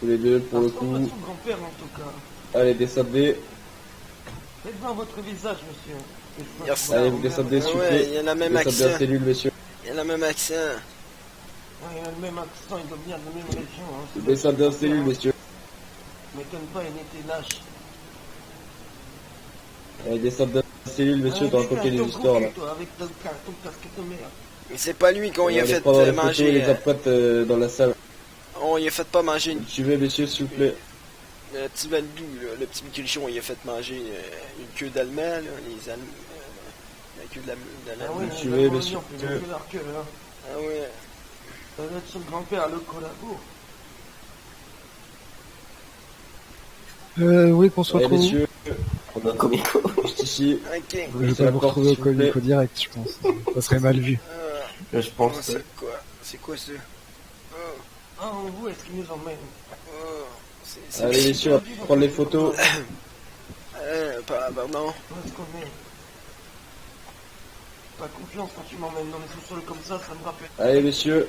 Tous les deux, pour le Ça ressemble à coup. son grand-père, en tout cas. Allez, descendez. Faites voir votre visage, monsieur. Que je vois Merci. que Allez, vous vous avez descendez, un- s'il vous Ouais, plaît. il a la même Descendez en accent. cellule, messieurs. Il a le même accent. Ouais, il a le même accent, il doit venir de la même région. Hein. Vous descendez en cellule, messieurs. M'étonne pas, il était lâche. Allez, descendez en cellule, messieurs, Ah, dans dis, raconter toi, des histoires, là. toi, avec ton casquette de merde. Mais c'est pas lui qu'on y a Allez fait prendre les photos et manger. les empreintes dans la salle. On y a fait pas manger Suivez, messieurs, s'il vous plaît. le petit Valdou, là, le petit Micrichon, il a fait manger une queue d'allemand, là, les Allemands. La queue de Ah l'allemand. ouais, suivez, les Allemands, monsieur. on peut monter leur queue, hein. Ah ouais. Ça doit être son grand-père, le collabo. Oui, qu'on soit Allez, trop. messieurs, On a un comico. juste ici. Ok. Je vais c'est pas la vous porte, retrouver au s'il vous plaît. comico direct, je pense. Ça serait mal vu. Je Oh, pense. c'est quoi? C'est quoi ça? Oh, Ah, où est-ce qu'il nous emmène? oh. C'est Allez, messieurs, on va prendre les photos. pardon. Où est-ce qu'on est? Pas confiance quand tu m'emmènes dans les sous-sols comme ça me rappelle. Allez, messieurs.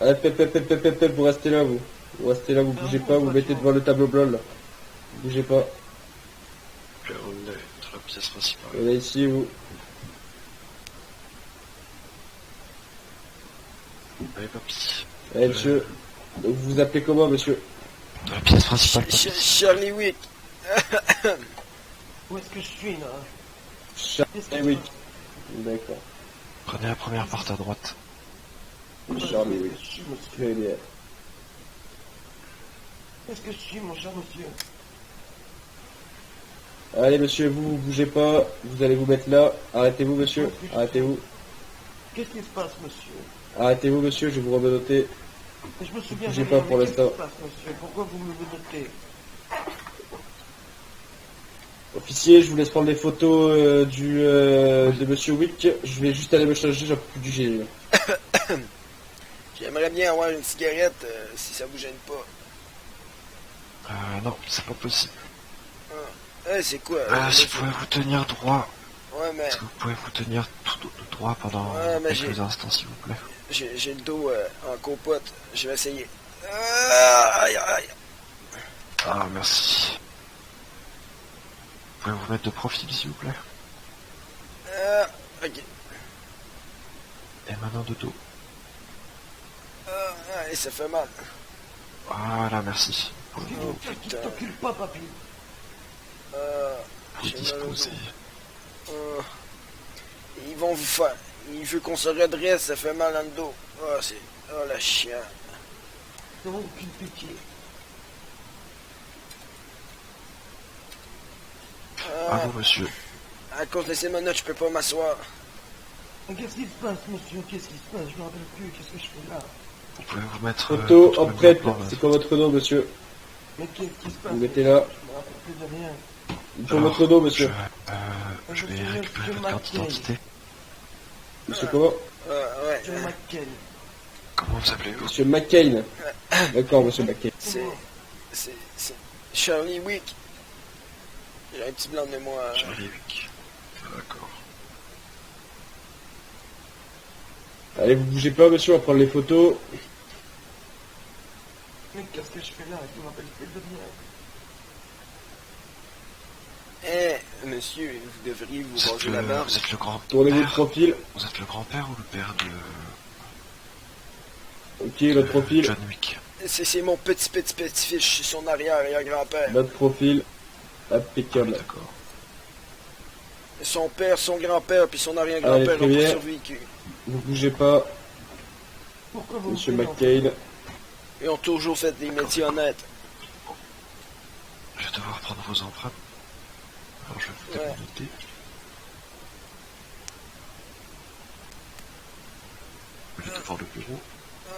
Allez, pep, vous restez là, vous. Vous restez là, vous bougez pas, vous mettez devant le tableau blanc, là. Bougez pas. Le hall entre la pièce principale. Vous allez ici, vous. Allez, papy. Allez, monsieur. Vous vous appelez comment, monsieur? Dans la pièce principale. Charlie Wick. Où est-ce que je suis là? Charlie Wick. D'accord. Prenez la première porte à droite. Charlie Wick. Je suis, monsieur. Très bien. Où est-ce que je suis, mon cher monsieur? Allez monsieur, vous bougez pas, vous allez vous mettre là. Arrêtez-vous monsieur, arrêtez-vous. Qu'est-ce qui se passe, monsieur? Arrêtez-vous monsieur, je vous remenoter. Je me souviens Bougez de pas rien, pour mais qu'est-ce l'instant. qui se passe, monsieur? Pourquoi vous me notez? Officier, je vous laisse prendre les photos de monsieur Wick. Je vais juste aller me changer, j'en peux plus du gel. J'aimerais bien avoir une cigarette si ça vous gêne pas. Non, c'est pas possible. C'est quoi? Si vous pouvez vous tenir droit. Ouais, mais Est-ce que vous pouvez vous tenir tout droit pendant Ouais, mais quelques instants, s'il vous plaît? j'ai le dos en compote. Je vais essayer. Aïe, aïe. Ah, merci. Vous pouvez vous mettre de profil, s'il vous plaît? Ok. Et maintenant de dos. Ça fait mal. Voilà, merci. Oh, Tu putain. t'occules pas, papy. Vous J'ai mal au dos. disposez. Ils vont vous faire. Il veut qu'on se redresse, ça fait mal dans le dos. Oh, la chienne. Non, aucune pitié. À vous, monsieur. À cause de ces menottes, je peux pas m'asseoir. Mais qu'est-ce qui se passe, monsieur? Qu'est-ce qui se passe? Je me rappelle plus. Qu'est-ce que je fais là? Vous pouvez vous mettre... Photo vous en trouvez prête, maintenant, c'est quoi votre nom monsieur? Mais qu'est-ce qui se passe? Vous mettez là. Je me rappelle plus de rien. Pour votre nom monsieur. Je vais récupérer votre carte d'identité. Monsieur comment? Ouais. John McKay. Comment vous appelez-vous? Monsieur McCain. D'accord monsieur McCain. C'est Charlie Wick. J'ai un petit blanc de mémoire. Charlie Wick. D'accord. Allez vous bougez pas monsieur, on va prendre les photos. Mais qu'est-ce que je fais là? Je me rappelle plus de rien. Monsieur, vous devriez vous Vous êtes ranger la barbe. vous êtes le Tournez-vous de grand-père? profil. Vous êtes le grand-père ou le père de... Ok, notre profil. John Wick. C'est mon petit-fils, je suis son arrière-grand-père. Notre profil. Ah, Impeccable. d'accord. Son père, son grand-père, puis son Allez, arrière-grand-père très ont pas bien. survécu. Vous bougez pas, Pourquoi vous monsieur me prénoncez? McCain. Ils ont toujours fait des métiers honnêtes. Je vais devoir prendre vos empreintes. Alors je vais vous Ouais. noter. Vous êtes devant le bureau,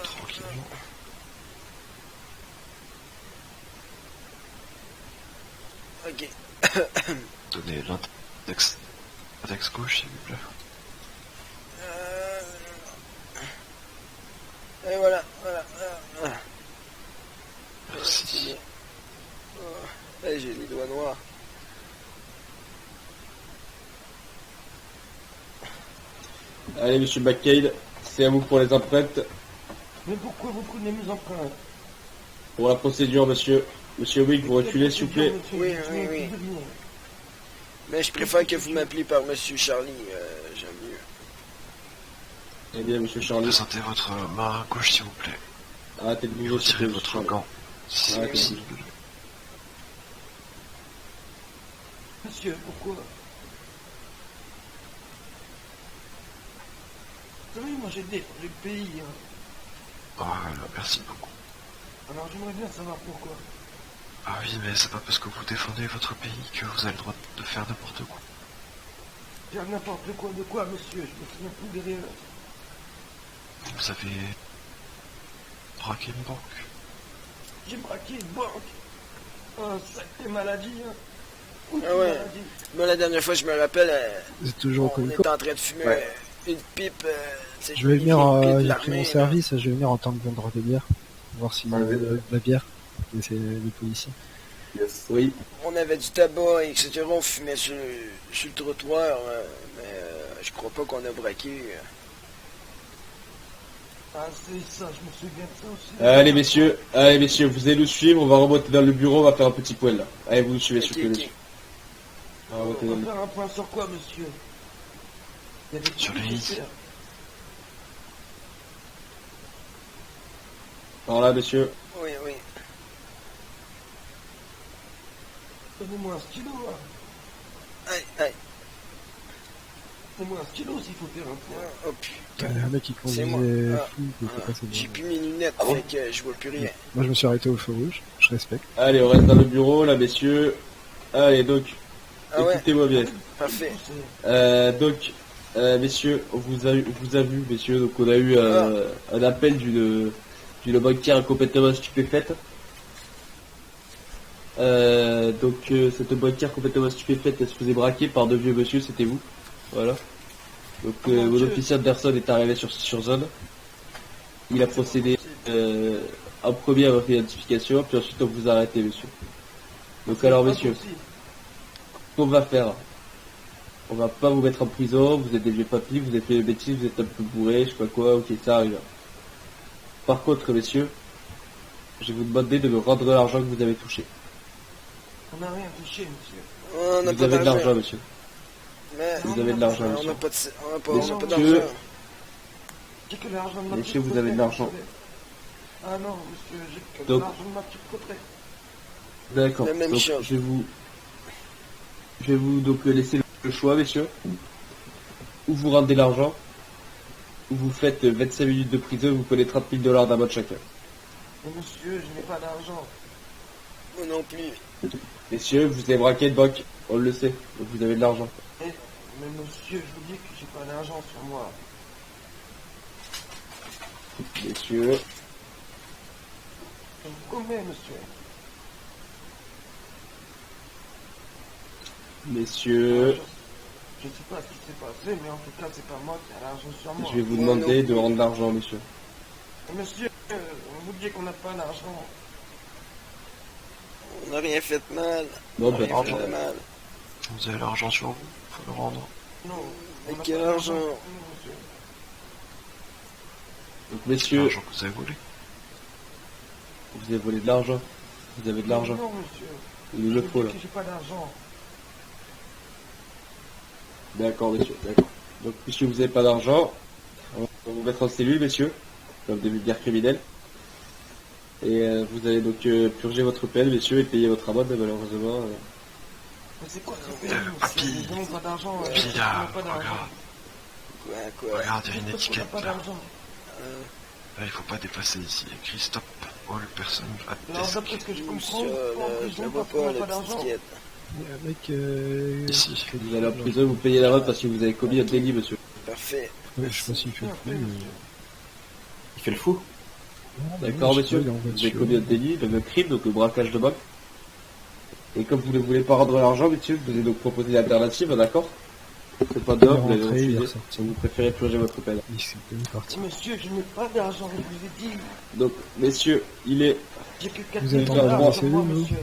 tranquillement. Ok. Donnez l'index gauche, s'il vous plaît. Et voilà. C'est Merci. bien. J'ai les doigts noirs. Allez monsieur McCain, c'est à vous pour les empreintes. Mais pourquoi vous prenez mes empreintes? Pour la procédure monsieur. Monsieur Wick, vous reculez s'il vous plaît. Oui. Mais je préfère que vous m'appeliez par Monsieur Charlie. J'aime mieux. Eh bien monsieur Charlie, Présentez votre main gauche, s'il vous plaît. arrêtez de Et bouger s'il retirez vous plaît, votre monsieur gant, si c'est Arrêtez. possible. Monsieur, pourquoi? Vous savez, moi j'ai défendu le pays. Hein. Voilà, merci beaucoup. Alors j'aimerais bien savoir pourquoi. Ah oui, mais c'est pas parce que vous défendez votre pays que vous avez le droit de faire n'importe quoi. Faire n'importe quoi de quoi, monsieur? Je me souviens plus des rien. Vous avez braqué une banque. J'ai braqué une banque. Oh, sacrée maladie. Hein. Ah ouais. Maladie. Moi, la dernière fois, je me rappelle, C'est toujours au on Comico. était en train de fumer Ouais. une pipe. Je vais venir, une pipe j'ai pris mon l'armée, service, je vais venir en tant que vendeur de bière. Voir s'il y a de la bière. Et c'est les policiers. Yes. Oui. On avait du tabac, etc. On fumait sur le trottoir. Mais je crois pas qu'on a braqué. Ah, c'est ça, je me souviens de ça aussi. Allez messieurs, vous allez nous suivre, on va remonter dans le bureau, on va faire un petit point là. Allez, vous nous suivez s'il vous plaît, Ok, monsieur. On va On remonter dans va le... faire un point sur quoi, monsieur? Il y avait Sur tout les à listes. faire. Alors là, monsieur, Oui. Donnez-moi un stylo, là. Aïe, aïe. Donnez-moi un stylo s'il faut faire un point. Oh putain. Un mec qui C'est conduisait moi. fou, qui était passé J'ai devant. plus mes lunettes, Ah bon fait que je vois plus rien. Moi je me suis arrêté au feu rouge, je respecte. Allez, on reste dans le bureau, là, messieurs. Allez, donc, Ah ouais, écoutez-moi bien. parfait. Donc, messieurs, on vous a vu, messieurs, donc on a eu un appel d'une banquière complètement stupéfaite. Cette banquière complètement stupéfaite, elle se faisait braquer par deux vieux monsieur, c'était vous. Voilà. Donc, mon mon Dieu. officier Anderson est arrivé sur zone. Il a procédé en premier à votre identification, puis ensuite on vous a arrêté, monsieur. Donc, alors, messieurs, ce qu'on va faire, on va pas vous mettre en prison, vous êtes des vieux papis, vous avez fait des bêtises, vous êtes un peu bourrés, je sais pas quoi, ok, ça arrive. Par contre, messieurs, je vais vous demander de me rendre l'argent que vous avez touché. On n'a rien touché, monsieur. On n'a Vous pas avez de l'argent, d'argent. monsieur. Mais Vous avez de l'argent, on monsieur. n'a pas Monsieur, on n'a pas d'argent. J'ai que l'argent de ma Monsieur, petite vous avez de retraite, l'argent. monsieur. Ah non, monsieur, j'ai que Donc- l'argent de ma petite retraite. D'accord. La même Donc, chose. je vais vous donc laisser le choix, messieurs. Ou vous rendez l'argent, ou vous faites 25 minutes de prison, vous prenez 30 000 $ d'amende chacun. Mais monsieur, je n'ai pas d'argent. Moi non plus. Messieurs, vous avez braqué de banque, on le sait, donc vous avez de l'argent. Mais monsieur, je vous dis que j'ai pas d'argent sur moi. Messieurs, Je vous promets, monsieur. messieurs, Je sais pas ce qui s'est passé, mais en tout cas, c'est pas moi qui a l'argent sur moi. je vais vous Moi demander non de rendre l'argent, messieurs. Monsieur, on vous dit qu'on n'a pas d'argent. On n'a rien fait de mal. Non, On n'a ben, rien fait de mal. Vous avez l'argent sur vous, faut le rendre. Non. Mais on n'a quel pas argent? Non, monsieur. donc messieurs, L'argent que vous avez volé. vous avez volé de l'argent. Vous avez de l'argent. Non, monsieur. Il nous Je le vous faut, dis là. que j'ai pas d'argent. D'accord, messieurs, d'accord. Donc, puisque vous n'avez pas d'argent, on va vous mettre en cellule, messieurs, comme des vulgaires criminels. Et vous allez donc purger votre peine, messieurs, et payer votre amende, mais malheureusement. Mais c'est quoi ce pays, papy. monsieur? Nous n'avons pas d'argent. Puis on n'a là, pas d'argent. regarde, Quoi? regarde, il y a une Parce qu'on n'a étiquette pas là. d'argent. Là, il faut pas dépasser ici. Il y a écrit stop all personnes at Alors, desk. d'après ce que je Où comprends, ça, on là, en je prison la vois parce qu'on pas, n'a pas la petite d'argent. étiquette. Il y a un mec Ici. qui fait Vous allez en prison, vous payez la note parce que vous avez commis un délit, monsieur. Parfait. Ouais, je sais pas s'il fait le coup, mais... Il fait le fou. D'accord, je sais messieurs, pas, il est en vous avez voiture. commis un délit, le même crime, donc le braquage de banque. Et comme vous ne voulez pas rendre l'argent, messieurs, je vous ai donc proposé l'alternative, d'accord? C'est pas Il est d'or, vous l'avez rentré, il est refusé. ressorti. Donc vous préférez purger votre peine. Il s'est parti. Monsieur, je n'ai pas d'argent, je vous ai dit. Donc, messieurs, il est J'ai que 4 Vous avez 000 pas dollars droit, sur moi, c'est nous. monsieur.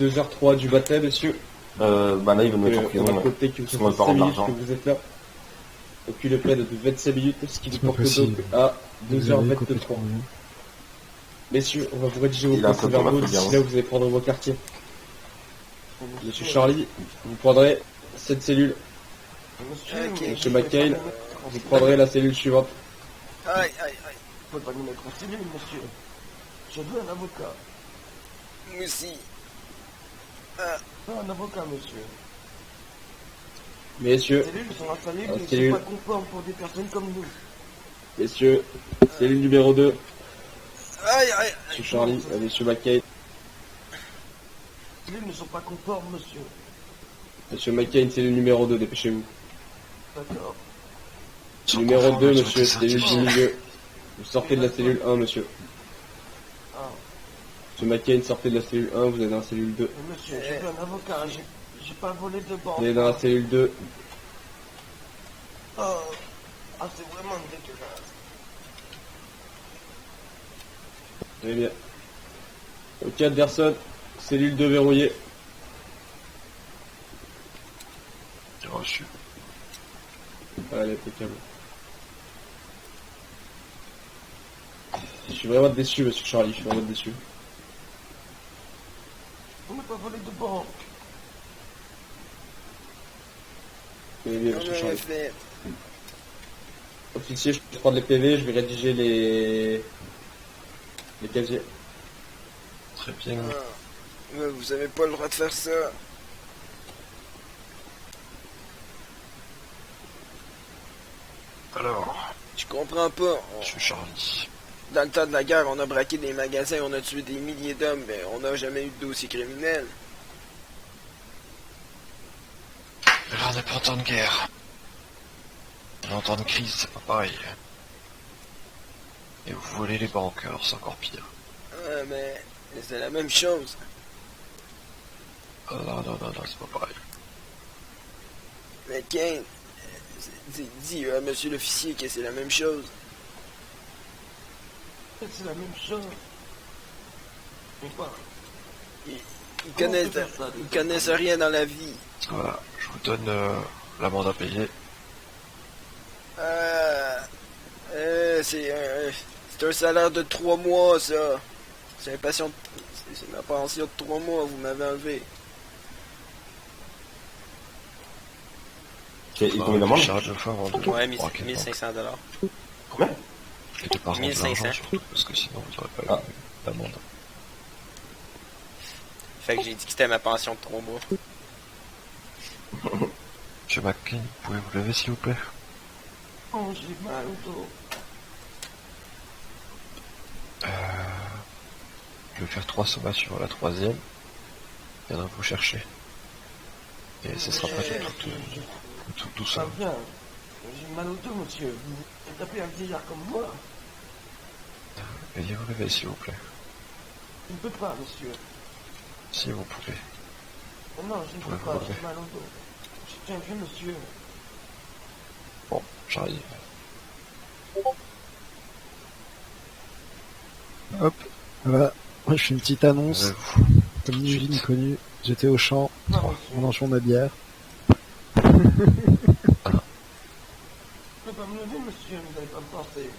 2h03 du matin, messieurs. Bah là, il va me mettre en On prison. va ouais. compter que vous Parce qu'on va faites pas 5 rendre minutes l'argent. que vous êtes là. Donc une peine de 25 minutes, ce qui vous C'est pas porte possible. donc à Vous avez 2h23. complètement rien. Messieurs, on va vous rédiger vos Il a un procès peu de verbaux. temps, D'ici bien. là, vous allez prendre vos quartiers. Monsieur Charlie, vous prendrez cette cellule. Monsieur, Ok. mais Monsieur je peux McCain, pas me mettre en Vous cellule. prendrez la cellule suivante. Aïe, aïe, aïe. Je peux pas nous mettre en cellule, monsieur. Je veux un avocat. Moi aussi. Je veux un avocat, monsieur. Messieurs, Les cellules sont infaillibles Ah, et ne cellule. sont pas conformes pour des personnes comme nous. messieurs, cellule numéro 2. Aïe, aïe. Monsieur Charlie, monsieur McCain. Les cellules ne sont pas conformes, monsieur. Monsieur McCain, cellule numéro 2, dépêchez-vous. D'accord. Sans Numéro conforme, 2, ils ont monsieur, été cellule du certifiés. milieu. Vous sortez de la cellule 1, monsieur. Ah, Monsieur McCain, sortez de la cellule 1, vous êtes dans la cellule 2. mais monsieur, je veux un avocat. J'ai pas volé de banque. Vous êtes dans la cellule 2. Oh. Ah, c'est vraiment dégueulasse. Très bien. Ok, Anderson, cellule 2 verrouillée. J'ai reçu. Allez, impeccable. Je suis vraiment déçu, monsieur Charlie, je suis vraiment déçu. On n'a pas volé de banque. Très bien, On monsieur a rien Charlie. fait. Officier, je vais prendre les PV, je vais rédiger les casiers. Très bien. Vous avez pas le droit de faire ça. Alors, Je comprends pas. je suis Charlie. Dans le temps de la guerre, on a braqué des magasins, on a tué des milliers d'hommes, mais on n'a jamais eu de dossier criminel. Mais là, on n'est pas en temps de guerre. On est en temps de crise, c'est pas pareil. Et vous volez les banques, alors c'est encore pire. Ouais, mais c'est la même chose. Ah, non, c'est pas pareil. Mais Kane, dis à monsieur l'officier que c'est la même chose. C'est la même chose. Mais quoi? Ils Comment connaissent, on peut faire ça, ils connaissent rien dans la vie. Voilà, je vous donne l'amende à payer. C'est un salaire de 3 mois, ça. C'est ma pension de 3 mois, vous m'avez enlevé. Il tombe d'amende. Charge de fois avant de Ouais, braquer le banque. 1500 $. Et de pas rendre 1500. l'argent, surtout, parce que sinon vous n'aurez pas eu d'amende. Fait que j'ai dit que c'était ma pension de 3 mois. Monsieur McCain, pouvez vous lever s'il vous plaît? Oh, j'ai mal au dos. Je vais faire 3 sommations, la troisième, il y en a vous chercher. Et ce sera pas tout Ça seul. vient. J'ai mal au dos, monsieur. Vous tapez un vieillard comme moi. Veuillez vous lever s'il vous plaît. Je ne peux pas, monsieur. Si vous pouvez. Oh non, je ne peux Ouais, pas. ouais. J'ai mal au dos. Je suis un vieux monsieur. Bon, j'arrive. Hop, voilà. Moi, je fais une petite annonce. Levez-vous. Comme ni vu ni connu, j'étais au champ, Non, en mangeant ma bière. je ne peux pas me lever, monsieur. Vous n'allez pas me penser.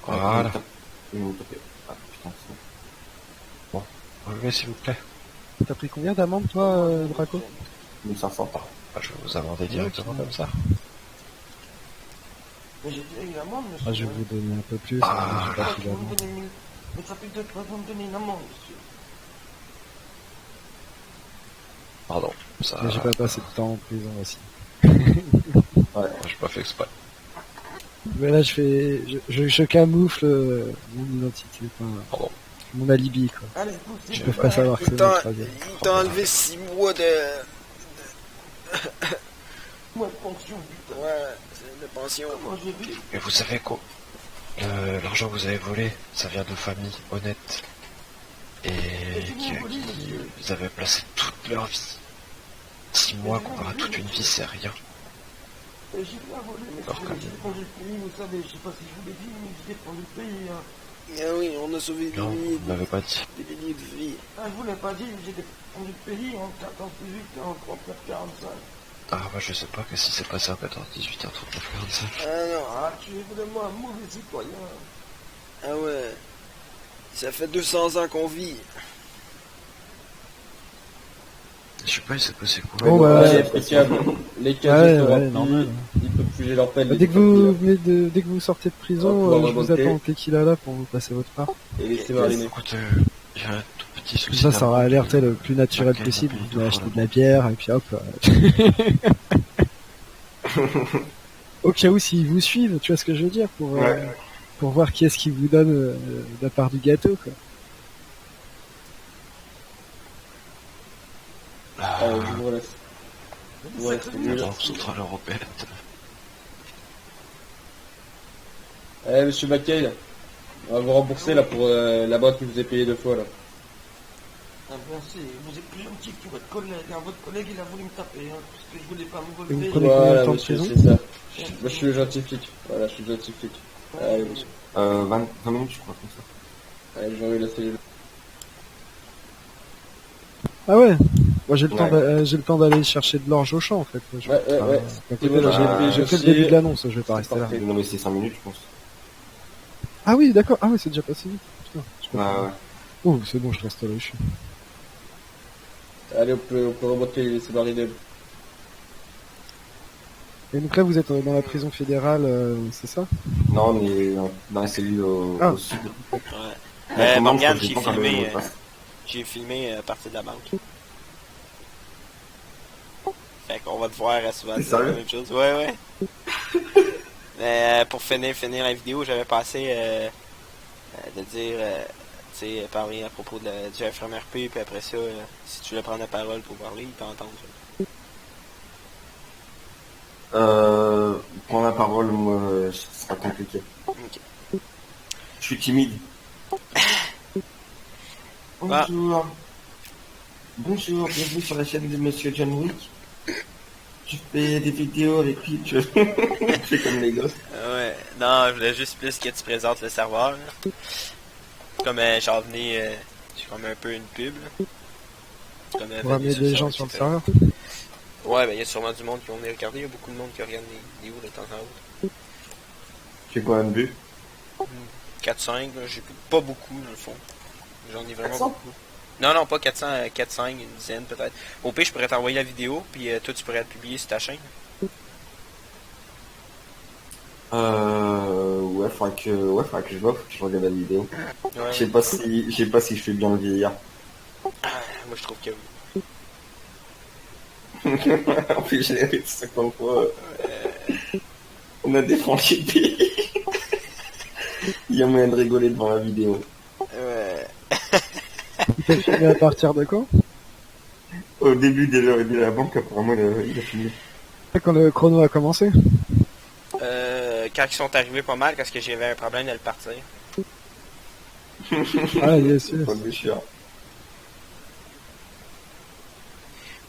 Voilà. Ils m'ont tapé. Ah putain, c'est Relevez s'il vous plaît. T'as pris combien d'amende, toi, Draco? 1500. Ah, je vais vous amender directement comme ça. Mais j'ai déjà eu l'amende, monsieur. Ah, je vais vous donner un peu plus. Ah, j'ai pas Ah, pris vous me d'amende. donnez 1000. Mais ça fait 2-3 ans de me donner une amende, monsieur. Pardon. Ça, Mais j'ai pas passé de temps en prison aussi. j'ai pas fait exprès. Mais là, je camoufle mon identité, enfin, Pardon. mon alibi, quoi. Allez, poussez. Je peux pas savoir que c'est mon troisième. Il t'a enlevé 6 mois de... Moi, de pension, putain. Ouais, c'est de pension. Comment j'ai vu? Mais vous savez quoi? L'argent que vous avez volé, ça vient de familles honnêtes. Et qui vous avez placé toute leur vie. 6 mois comparé à toute une vie, c'est rien. J'ai bien volé, Alors, monsieur. comme- J'ai défendu le pays, vous savez. Je sais pas si je vous l'ai dit, mais j'ai défendu le pays. Hein. Ah oui, on a sauvé des Non, milliers, vous m'avez pas dit. des milliers de vies. Ah, je vous l'ai pas dit, mais j'ai défendu le pays en 14-18 et en 39-45. Ah, moi je sais pas que si c'est passé en 14-18 en 39-45. Ah non, Ah, tu es vraiment un mauvais citoyen. ah ouais. Ça fait 200 ans qu'on vit. Je sais pas, il s'est passé quoi? Bon, bah, Ouais, appréciable. Les Ouais, casiers sont ouais, remplis, normal. ils peuvent bouger leur pelle. Dès que vous sortez de prison, On va pouvoir je vous remonter. attends en tequila là pour vous passer votre part. Et laisser mariner. Écoute, il y a un tout petit Comme souci. ça, ça aura d'argent. l'air le plus naturel Ok, possible. on Vous paye venez tout acheter pour de la bière et puis hop. Au cas où s'ils vous suivent, tu vois ce que je veux dire, pour voir qui est-ce qui vous donne la part du gâteau, quoi. Ah, Je vous relaisse. Ouais, c'est la mieux. Banque Centrale Européenne. Eh, monsieur McCain, on va vous rembourser là pour la boîte qui vous est payée 2 fois là. Ah, merci, vous êtes plus gentil que votre collègue. Hein. Votre collègue, il a voulu me taper, hein, parce que je voulais pas me Et vous relever. prenez combien de Voilà, temps de monsieur, prison? c'est ça. Moi, je suis le gentil flic. Voilà, je suis le gentil flic. Allez, monsieur. 20 minutes, je crois, comme ça. Allez, je vais enlever la cellule. Ah ouais. Moi j'ai le Ouais. temps j'ai le temps d'aller chercher de l'orge au champ en fait. Je- Ouais, ouais, enfin, ouais. à côté, Et voilà, là, j'ai fait j'ai fait le dossier. début de l'annonce, je vais pas rester là. Parfait. Non, mais c'est 5 minutes, je pense. Ah oui, d'accord. Ah oui, c'est déjà passé vite. Putain, je Ouais, comprends. ouais. Oh, c'est bon, je reste là où je suis. Allez, on peut remonter et laisser mariner. Et donc là, vous êtes dans la prison fédérale, c'est ça? Non, on est dans la cellule au Ah. sud. Ouais. comment, Morgane, je j'ai crois que j'ai pas encore le mot filmé, de passe. à partir de la banque. Fait qu'on va te voir souvent T'es dire la sérieux? même chose. Ouais, ouais. Mais pour finir la vidéo, j'avais passé de dire, tu sais, parler à propos du FMRP, puis après ça, si tu veux prendre la parole pour parler, il peut entendre. Prends la parole, moi, ce sera compliqué. Ok. Je suis timide. Bonjour. Bonjour, bienvenue sur la chaîne de Monsieur John Wick. Je fais des vidéos avec lui, je fais comme les gosses. Ouais, non, je voulais juste plus que tu présentes le serveur. Là. Comme j'en venais, j'ai comme un peu une pub. Là. Comme, Pour amener des gens sur le etc. serveur. Ouais, ben il y a sûrement du monde qui vont venir regarder. Il y a beaucoup de monde qui regarde les vidéos de temps en temps. J'ai quoi un but? 4-5, j'ai pas beaucoup dans le fond. J'en ai vraiment 400? beaucoup. Non, non, pas 400, 4-5, une dizaine peut-être. Au pire, je pourrais t'envoyer la vidéo, puis toi, tu pourrais la publier sur ta chaîne. Ouais, faudra que je vois, faut que je regarde la vidéo. Ouais, Je sais pas si je fais bien le vieillard. moi, je trouve que oui. En plus, je l'ai fait 50 fois. On a défranchi le pays. Il y a moyen de rigoler devant la vidéo. Ouais. Il t'a filmé à partir de quand? Au début de la banque, apparemment, il a fini. Quand le chrono a commencé? Quand ils sont arrivés pas mal, parce que j'avais un problème de le partir. Ah, yes, yes. Pas de chiant.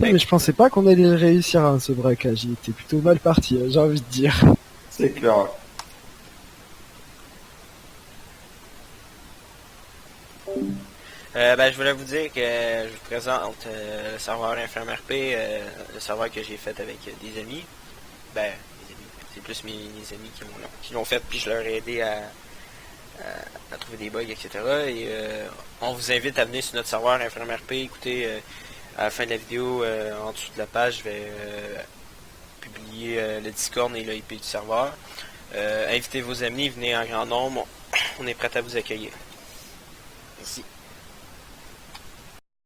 Non, mais je pensais pas qu'on allait réussir à ce braquage. Il était plutôt mal parti, j'ai envie de dire. C'est clair. Ben, je voulais vous dire que je vous présente le serveur InfirmRP, le serveur que j'ai fait avec des amis. Ben, des amis. C'est plus mes amis qui l'ont fait, puis je leur ai aidé à trouver des bugs, etc. Et on vous invite à venir sur notre serveur InfirmRP. Écoutez, à la fin de la vidéo, en dessous de la page, je vais publier le Discord et le IP du serveur. Invitez vos amis, venez en grand nombre. On est prêt à vous accueillir. Merci.